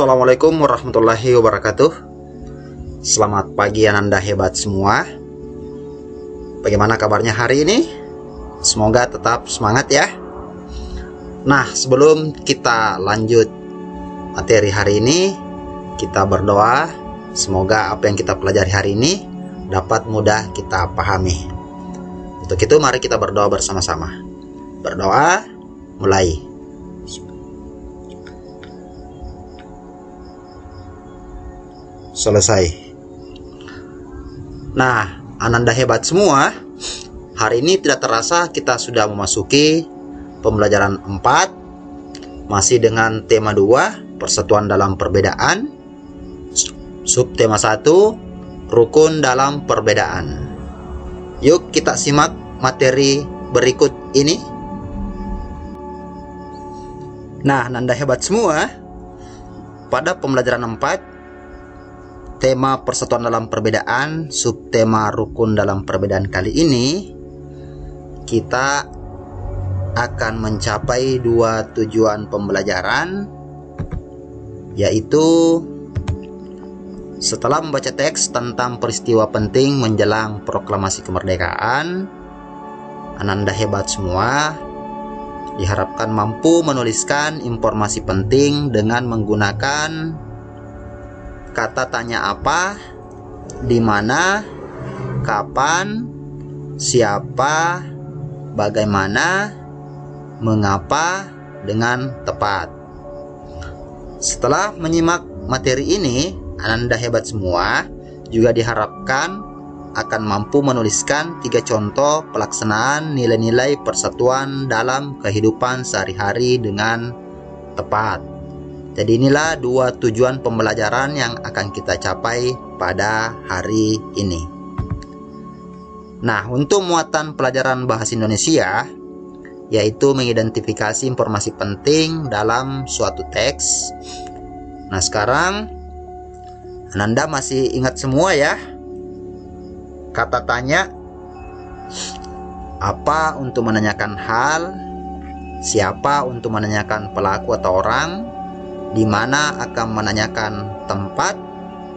Assalamualaikum warahmatullahi wabarakatuh. Selamat pagi Ananda hebat semua. Bagaimana kabarnya hari ini? Semoga tetap semangat ya. Nah, sebelum kita lanjut materi hari ini, kita berdoa semoga apa yang kita pelajari hari ini dapat mudah kita pahami. Untuk itu mari kita berdoa bersama-sama. Berdoa, mulai. Selesai. Nah, Ananda hebat semua. Hari ini tidak terasa kita sudah memasuki pembelajaran 4, masih dengan tema 2, persatuan dalam perbedaan. Subtema 1, rukun dalam perbedaan. Yuk kita simak materi berikut ini. Nah, Ananda hebat semua. Pada pembelajaran 4, tema persatuan dalam perbedaan, subtema rukun dalam perbedaan kali ini, kita akan mencapai 2 tujuan pembelajaran, yaitu setelah membaca teks tentang peristiwa penting menjelang proklamasi kemerdekaan, Ananda hebat semua diharapkan mampu menuliskan informasi penting dengan menggunakan kata tanya apa, di mana, kapan, siapa, bagaimana, mengapa, dengan tepat. Setelah menyimak materi ini, Ananda hebat semua juga diharapkan akan mampu menuliskan 3 contoh pelaksanaan nilai-nilai persatuan dalam kehidupan sehari-hari dengan tepat. Jadi inilah 2 tujuan pembelajaran yang akan kita capai pada hari ini. Nah, untuk muatan pelajaran bahasa Indonesia, yaitu mengidentifikasi informasi penting dalam suatu teks. Nah, sekarang Ananda masih ingat semua ya? Kata tanya, apa untuk menanyakan hal, siapa untuk menanyakan pelaku atau orang, di mana akan menanyakan tempat,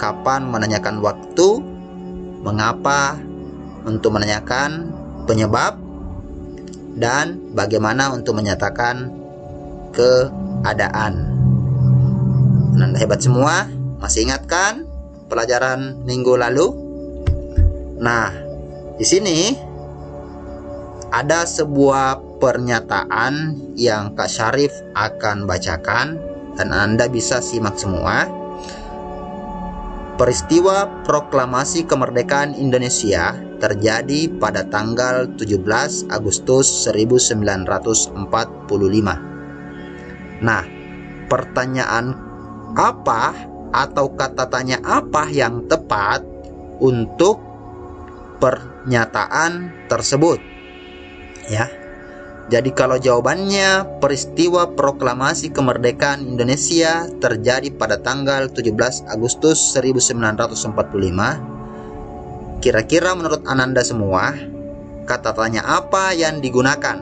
kapan menanyakan waktu, mengapa untuk menanyakan penyebab, dan bagaimana untuk menyatakan keadaan. Anda hebat semua, masih ingat kan pelajaran minggu lalu? Nah, di sini ada sebuah pernyataan yang Kak Syarif akan bacakan dan Anda bisa simak semua. Peristiwa proklamasi kemerdekaan Indonesia terjadi pada tanggal 17 Agustus 1945. Nah, pertanyaan apa atau kata tanya apa yang tepat untuk pernyataan tersebut? Ya. Jadi kalau jawabannya peristiwa proklamasi kemerdekaan Indonesia terjadi pada tanggal 17 Agustus 1945, kira-kira menurut Ananda semua, kata tanya apa yang digunakan?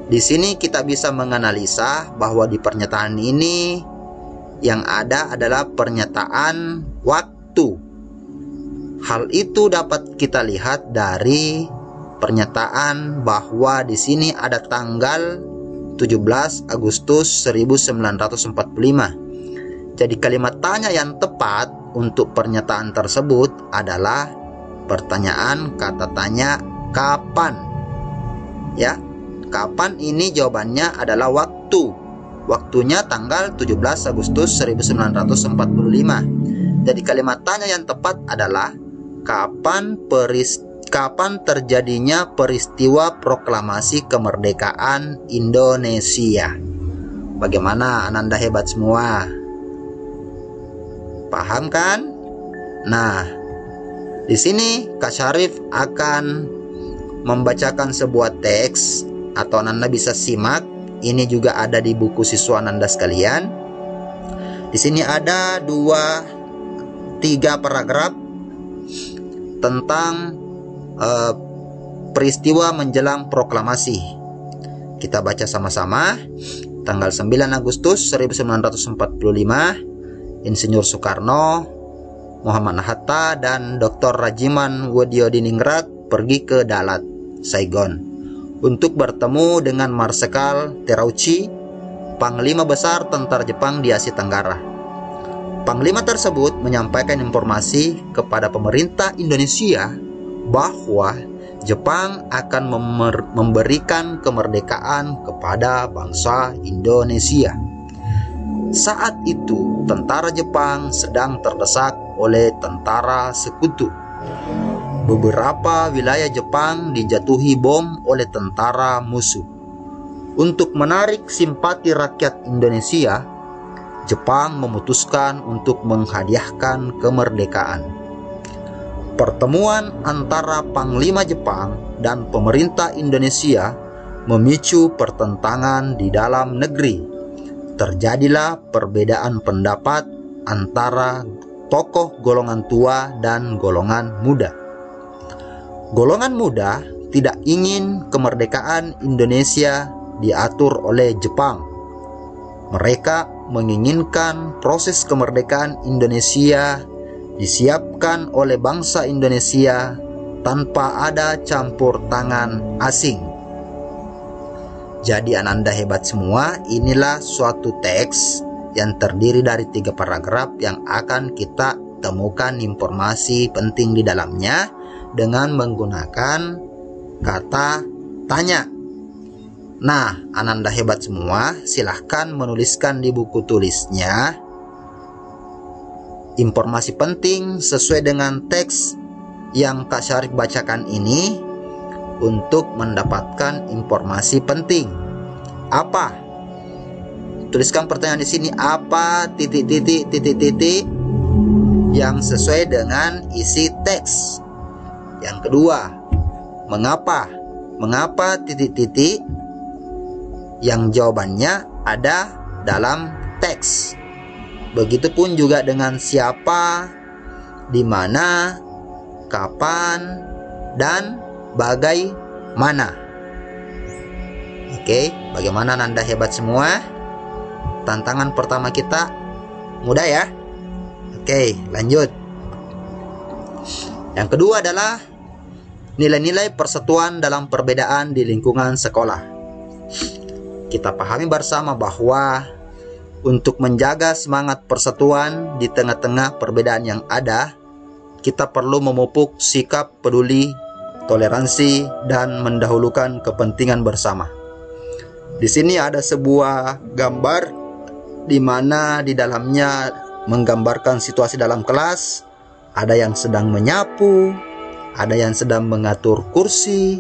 Di sini kita bisa menganalisa bahwa di pernyataan ini yang ada adalah pernyataan waktu. Hal itu dapat kita lihat dari pernyataan bahwa di sini ada tanggal 17 Agustus 1945. Jadi kalimat tanya yang tepat untuk pernyataan tersebut adalah pertanyaan kata tanya kapan. Ya, kapan ini jawabannya adalah waktu. Waktunya tanggal 17 Agustus 1945. Jadi kalimat tanya yang tepat adalah kapan terjadinya peristiwa proklamasi kemerdekaan Indonesia. Bagaimana Ananda hebat semua? Paham kan? Nah, di sini Kak Syarif akan membacakan sebuah teks atau Ananda bisa simak. Ini juga ada di buku siswa Ananda sekalian. Di sini ada 2-3 paragraf tentang peristiwa menjelang proklamasi. Kita baca sama-sama. tanggal 9 Agustus 1945, Insinyur Soekarno, Muhammad Hatta, dan Dr. Rajiman Wediodiningrat pergi ke Dalat, Saigon, untuk bertemu dengan Marsekal Terauchi, Panglima Besar Tentara Jepang di Asia Tenggara. Panglima tersebut menyampaikan informasi kepada pemerintah Indonesia bahwa Jepang akan memberikan kemerdekaan kepada bangsa Indonesia. Saat itu, tentara Jepang sedang terdesak oleh tentara sekutu. Beberapa wilayah Jepang dijatuhi bom oleh tentara musuh. Untuk menarik simpati rakyat Indonesia, Jepang memutuskan untuk menghadiahkan kemerdekaan. Pertemuan antara Panglima Jepang dan pemerintah Indonesia memicu pertentangan di dalam negeri. Terjadilah perbedaan pendapat antara tokoh golongan tua dan golongan muda. Golongan muda tidak ingin kemerdekaan Indonesia diatur oleh Jepang. Mereka menginginkan proses kemerdekaan Indonesia disiapkan oleh bangsa Indonesia tanpa ada campur tangan asing. Jadi Ananda hebat semua, inilah suatu teks yang terdiri dari 3 paragraf yang akan kita temukan informasi penting di dalamnya dengan menggunakan kata tanya. Nah, Ananda hebat semua, silahkan menuliskan di buku tulisnya informasi penting sesuai dengan teks yang Kak Syarif bacakan ini untuk mendapatkan informasi penting. Apa? Tuliskan pertanyaan di sini, apa titik-titik yang sesuai dengan isi teks. Yang kedua, mengapa? Mengapa titik-titik yang jawabannya ada dalam teks. Begitupun juga dengan siapa, di mana, kapan, dan bagaimana. Oke, bagaimana Nanda hebat semua? Tantangan pertama kita mudah ya. Oke, lanjut. Yang kedua adalah nilai-nilai persatuan dalam perbedaan di lingkungan sekolah. Kita pahami bersama bahwa untuk menjaga semangat persatuan di tengah-tengah perbedaan yang ada, kita perlu memupuk sikap peduli, toleransi, dan mendahulukan kepentingan bersama. Di sini ada sebuah gambar di mana di dalamnya menggambarkan situasi dalam kelas. Ada yang sedang menyapu, ada yang sedang mengatur kursi,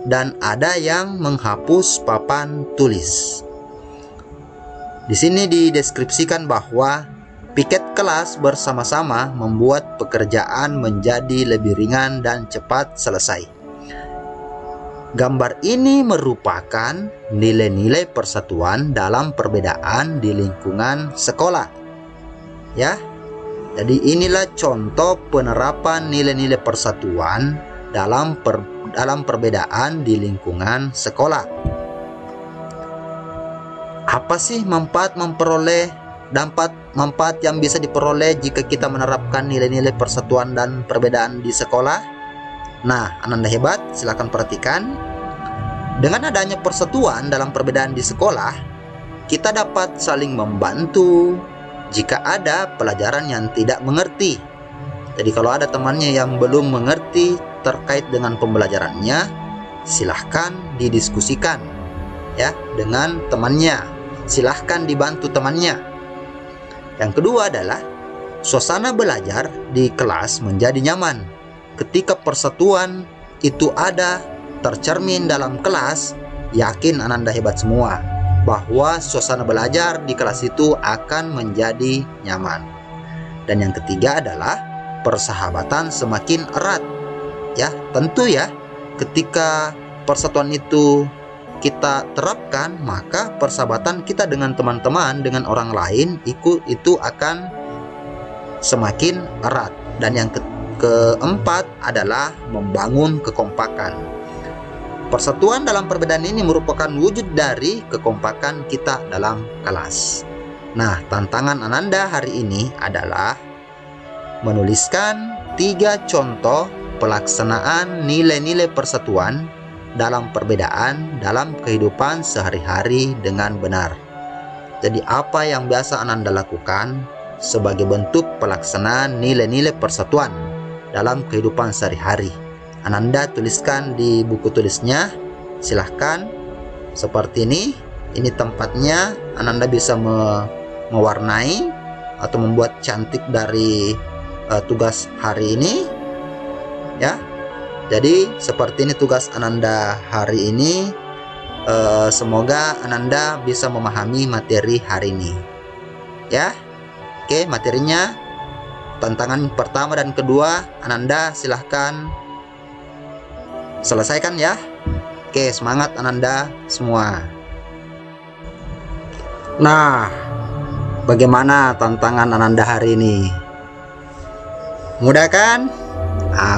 dan ada yang menghapus papan tulis. Di sini dideskripsikan bahwa piket kelas bersama-sama membuat pekerjaan menjadi lebih ringan dan cepat selesai. Gambar ini merupakan nilai-nilai persatuan dalam perbedaan di lingkungan sekolah. Ya. Jadi inilah contoh penerapan nilai-nilai persatuan dalam perbedaan di lingkungan sekolah. Apa sih manfaat yang bisa diperoleh jika kita menerapkan nilai-nilai persatuan dan perbedaan di sekolah? Nah, Ananda hebat, silakan perhatikan. Dengan adanya persatuan dalam perbedaan di sekolah, kita dapat saling membantu jika ada pelajaran yang tidak mengerti. Jadi kalau ada temannya yang belum mengerti terkait dengan pembelajarannya, silahkan didiskusikan ya dengan temannya. Silahkan dibantu temannya. Yang kedua adalah suasana belajar di kelas menjadi nyaman. Ketika persatuan itu ada tercermin dalam kelas, yakin Ananda hebat semua bahwa suasana belajar di kelas itu akan menjadi nyaman. Dan yang ketiga adalah persahabatan semakin erat. Ya, tentu ya, ketika persatuan itu kita terapkan, maka persahabatan kita dengan teman-teman, dengan orang lain itu akan semakin erat. Dan yang keempat adalah membangun kekompakan. persatuan dalam perbedaan ini merupakan wujud dari kekompakan kita dalam kelas. Nah, tantangan Ananda hari ini adalah menuliskan 3 contoh pelaksanaan nilai-nilai persatuan dalam perbedaan dalam kehidupan sehari-hari dengan benar. Jadi apa yang biasa Ananda lakukan sebagai bentuk pelaksanaan nilai-nilai persatuan dalam kehidupan sehari-hari? Ananda tuliskan di buku tulisnya. Silahkan seperti ini. Ini tempatnya. Ananda bisa mewarnai atau membuat cantik dari tugas hari ini, ya. Jadi seperti ini tugas Ananda hari ini. Semoga Ananda bisa memahami materi hari ini, ya. Oke, materinya tantangan pertama dan kedua Ananda silahkan selesaikan ya. Oke, semangat Ananda semua. Nah, bagaimana tantangan Ananda hari ini? Mudah kan?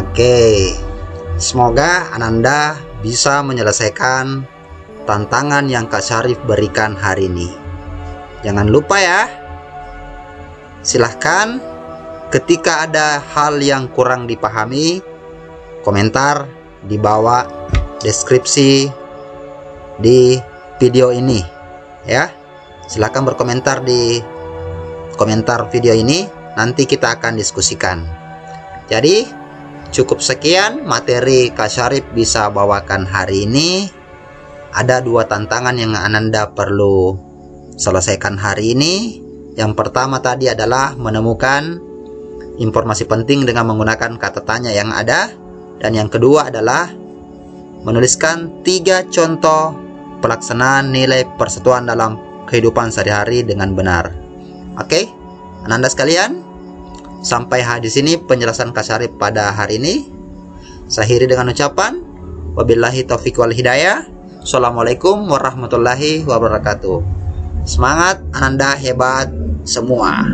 Oke, semoga Ananda bisa menyelesaikan tantangan yang Kak Syarif berikan hari ini. Jangan lupa ya, silahkan ketika ada hal yang kurang dipahami, komentar di bawah deskripsi di video ini ya. Silahkan berkomentar di komentar video ini, nanti kita akan diskusikan. Jadi cukup sekian materi Kak Syarif bisa bawakan hari ini. Ada 2 tantangan yang Ananda perlu selesaikan hari ini. Yang pertama tadi adalah menemukan informasi penting dengan menggunakan kata tanya yang ada. Dan yang kedua adalah menuliskan 3 contoh pelaksanaan nilai persatuan dalam kehidupan sehari-hari dengan benar. Oke, Ananda sekalian, sampai di sini penjelasan Kak Syarif pada hari ini. Saya akhiri dengan ucapan wabillahi taufiq wal hidayah. Assalamualaikum warahmatullahi wabarakatuh. Semangat Ananda hebat semua.